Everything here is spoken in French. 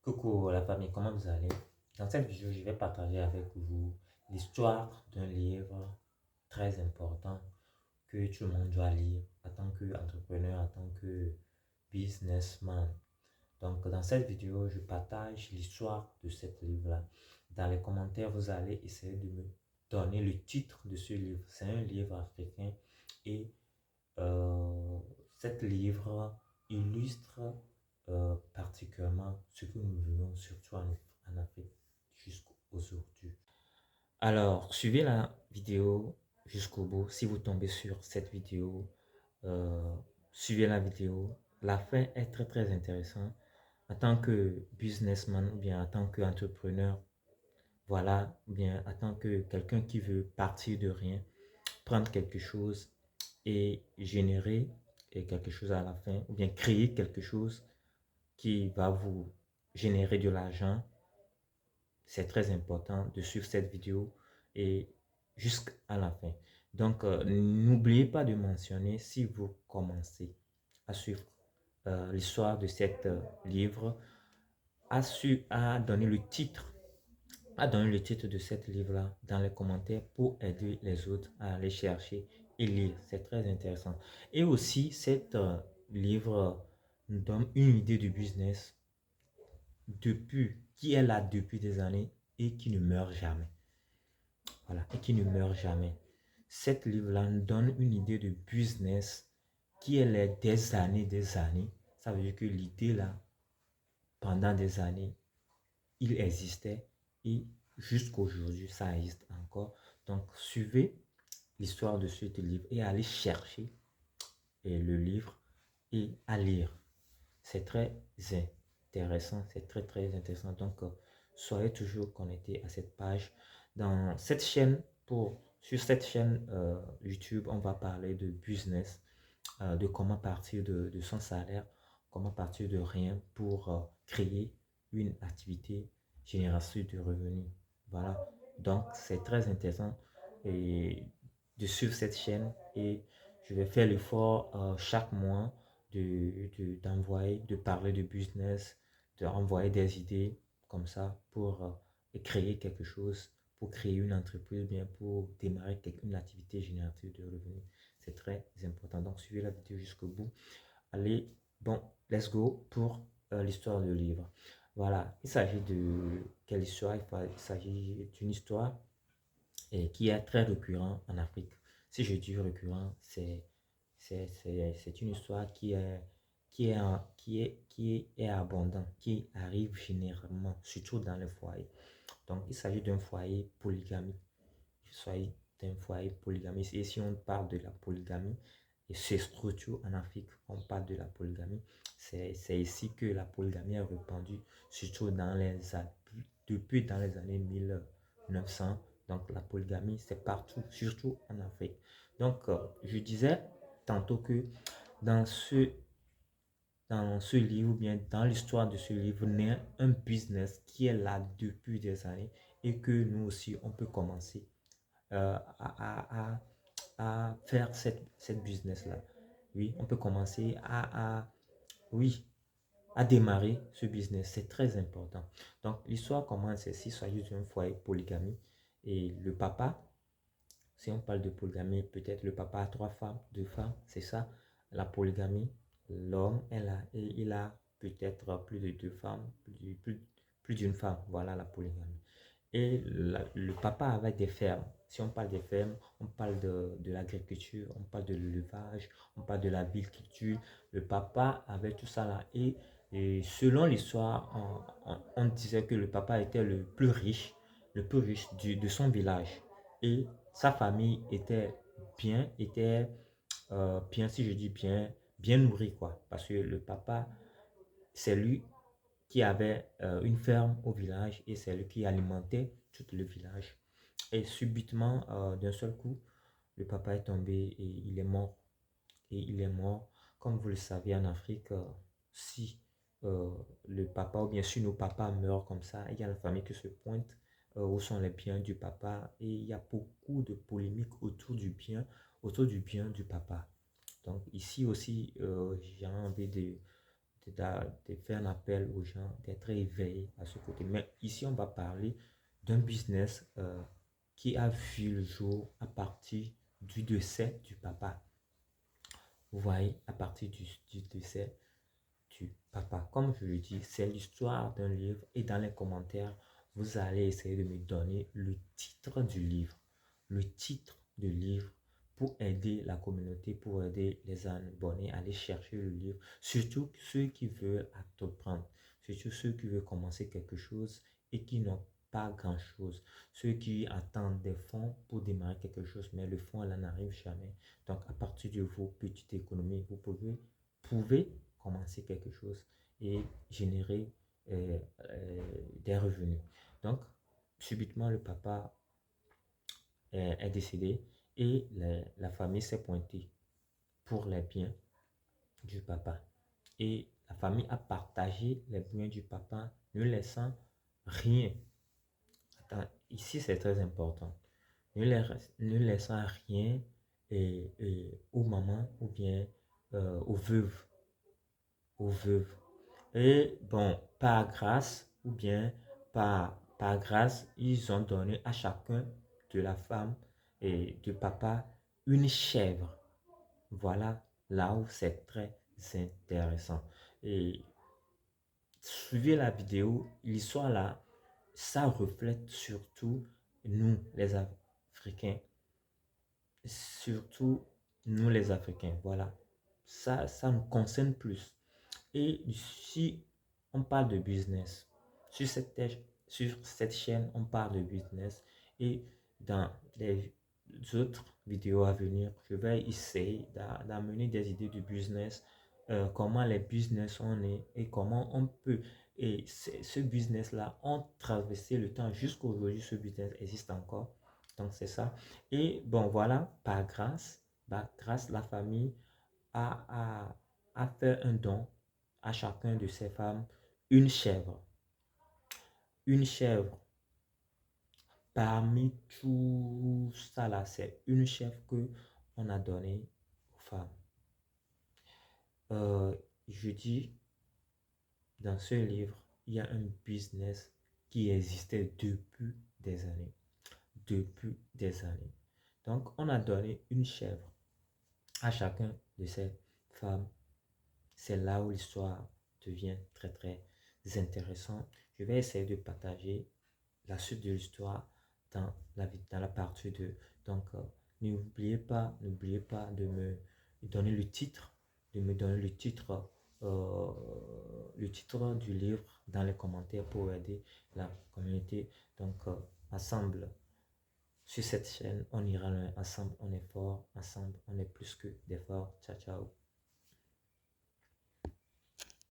Coucou la famille, comment vous allez? Dans cette vidéo, je vais partager avec vous l'histoire d'un livre très important que tout le monde doit lire en tant qu'entrepreneur, en tant que businessman. Donc, dans cette vidéo, je partage l'histoire de ce livre-là. Dans les commentaires, vous allez essayer de me donner le titre de ce livre. C'est un livre africain et euh, cet livre illustre particulièrement ce que nous vivons, surtout en Afrique jusqu'aujourd'hui. Alors, suivez la vidéo jusqu'au bout. Si vous tombez sur cette vidéo, euh, suivez la vidéo. La fin est très très intéressante. En tant que businessman ou bien en tant qu'entrepreneur, voilà, ou bien en tant que quelqu'un qui veut partir de rien, prendre quelque chose et générer quelque chose à la fin, ou bien créer quelque chose qui va vous générer de l'argent. C'est très important de suivre cette vidéo et jusqu'à la fin. Donc, n'oubliez pas de mentionner si vous commencez à suivre l'histoire de cet livre, à donner le titre de cet livre-là dans les commentaires pour aider les autres à aller chercher et lire. C'est très intéressant. Et aussi, cet livre nous donne une idée du business qui est là depuis des années et qui ne meurt jamais. Voilà, et qui ne meurt jamais. Cet livre-là nous donne une idée de business qui est là des années. Ça veut dire que l'idée là, pendant des années, il existait et jusqu'à aujourd'hui, ça existe encore. Donc, suivez l'histoire de ce livre et allez chercher le livre et à lire. C'est très intéressant, c'est très très intéressant. Donc, soyez toujours connectés à cette page. Dans cette chaîne, sur cette chaîne YouTube, on va parler de business, de comment partir de son salaire, comment partir de rien pour créer une activité génératrice de revenus. Voilà, donc c'est très intéressant et de suivre cette chaîne et je vais faire l'effort chaque mois d'envoyer, de parler de business, d'envoyer des idées comme ça pour créer quelque chose, pour créer une entreprise, bien pour démarrer une activité génératrice de revenus. C'est très important. Donc, suivez la vidéo jusqu'au bout. Allez, bon, let's go pour l'histoire du livre. Voilà, il s'agit de quelle histoire? Il s'agit d'une histoire qui est très récurrente en Afrique. Si je dis récurrent, c'est une histoire qui est abondante, qui arrive généralement, surtout dans les foyers. Donc, il s'agit d'un foyer polygamique. Il s'agit d'un foyer polygamique. Et si on parle de la polygamie, et c'est surtout en Afrique, on parle de la polygamie. C'est ici que la polygamie est répandue, surtout depuis dans les années 1900. Donc la polygamie, c'est partout, surtout en Afrique. Donc, je disais tantôt que dans ce, dans ce livre, ou bien dans l'histoire de ce livre, naît un business qui est là depuis des années et que nous aussi, on peut commencer à faire cette business-là. Oui, on peut commencer oui, à démarrer ce business. C'est très important. Donc, l'histoire commence ici, il s'agit d'un foyer polygamie. Et le papa, si on parle de polygamie, peut-être le papa a 3 femmes, 2 femmes, c'est ça. La polygamie, l'homme est là et il a peut-être plus de 2 femmes, plus d'une femme. Voilà la polygamie. Et le papa avait des fermes. Si on parle des fermes, on parle de l'agriculture, on parle de l'élevage, on parle de la viticulture. Le papa avait tout ça là. Et selon l'histoire, on disait que le papa était le plus riche de son village. Et sa famille bien, si je dis bien, bien nourrie, quoi. Parce que le papa, c'est lui qui avait une ferme au village et c'est lui qui alimentait tout le village. Et subitement, d'un seul coup, le papa est tombé et il est mort. Et il est mort. Comme vous le savez, en Afrique, si euh, le papa ou bien si nos papas meurent comme ça, il y a la famille qui se pointe où sont les biens du papa et il y a beaucoup de polémiques autour du bien du papa. Donc ici aussi, j'ai envie de faire un appel aux gens, d'être éveillés à ce côté. Mais ici, on va parler d'un business qui a vu le jour à partir du décès du papa. Vous voyez, à partir du décès du papa. Comme je le dis, c'est l'histoire d'un livre et dans les commentaires, vous allez essayer de me donner le titre du livre. Le titre du livre pour aider la communauté, pour aider les abonnés à aller chercher le livre. Surtout ceux qui veulent entreprendre, surtout ceux qui veulent commencer quelque chose et qui n'ont pas grand-chose. Ceux qui attendent des fonds pour démarrer quelque chose, mais le fonds, là, n'arrive jamais. Donc, à partir de vos petites économies, vous pouvez commencer quelque chose et générer des revenus. Donc, subitement, le papa est décédé et la famille s'est pointée pour les biens du papa. Et la famille a partagé les biens du papa, ne laissant rien. Attends, ici, c'est très important. Ne laissant rien aux mamans ou bien aux veuves. Aux veuves. Et bon, par grâce ou bien par grâce, ils ont donné à chacun de la femme et du papa une chèvre. Voilà là où c'est très intéressant. Et suivez la vidéo, l'histoire là, ça reflète surtout nous, les Africains. Surtout nous, les Africains. Voilà. Ça nous concerne plus. Et si on parle de business, sur cette chaîne, on parle de business. Et dans les autres vidéos à venir, je vais essayer d'amener des idées de business, comment les business sont nés et comment on peut. Et ce business-là, on traversé le temps jusqu'à aujourd'hui, ce business existe encore. Donc, c'est ça. Et bon, voilà, par grâce, la famille a fait un don à chacun de ces femmes une chèvre. Une chèvre. Parmi tout ça là, c'est une chèvre que on a donnée aux femmes. Je dis, dans ce livre, il y a un business qui existait depuis des années. Depuis des années. Donc, on a donné une chèvre à chacun de ces femmes. C'est là où l'histoire devient très très intéressante. Je vais essayer de partager la suite de l'histoire dans la partie 2. Donc, n'oubliez pas de me donner le titre, le titre du livre dans les commentaires pour aider la communauté. Donc, ensemble, sur cette chaîne, on ira loin. Ensemble, on est fort. Ensemble, on est plus que des forts. Ciao, ciao.